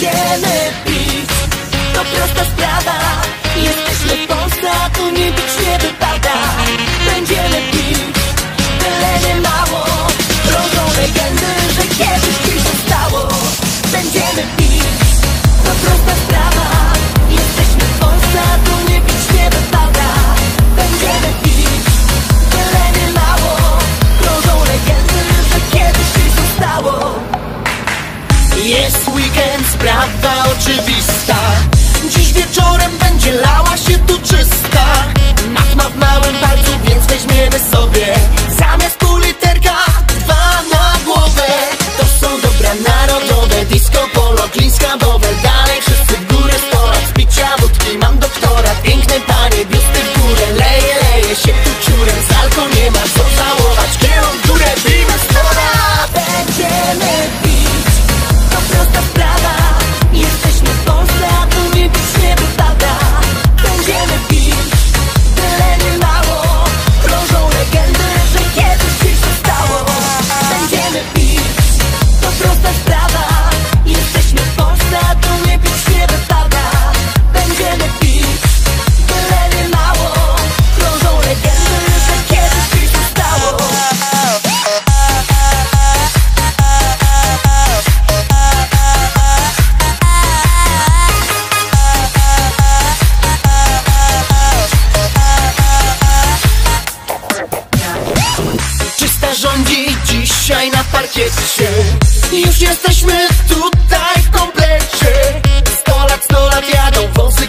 będziemy pić. To prosta sprawa, jesteśmy w Polsce, a tu nie pić nie wypada. Będziemy pić, tyle nie mało. Krążą legendy, że kiedyś coś się stało. Będziemy pić, to prosta sprawa, jesteśmy w Polsce, a tu nie pić nie wypada. Będziemy pić, tyle nie mało. Krążą legendy, że kiedyś coś się stało. Jest weekend, sprawa oczywista. Dziś wieczorem będzie lała się tu czysta. Mat ma w małym palcu, więc weźmiemy sobie zamiast pół literka 2 na głowę. To są dobra narodowe, disco polo, klińska bowel. Dalej wszyscy w górę, 100 lat z picia wódki. Mam doktorat, piękne panie, biusty w górę. Leje się tu ciurem, z alko nie ma co żałować. Kierą w górę, bijmy 100 lat. Będziemy pić, to prosta sprawa, jesteśmy w Polsce, a tu nie pić nie wypada. Będziemy pić, tyle nie mało. Krążą legendy, że kiedyś coś się stało. Będziemy pić, to prosta sprawa, jesteśmy w Polsce, a tu nie pić nie wypada. Będziemy pić, tyle nie mało. Krążą legendy, że kiedyś coś się stało. Czysta rządzi dzisiaj na parkiecie. Już jesteśmy tutaj w komplecie. 100 lat jadą wąsy.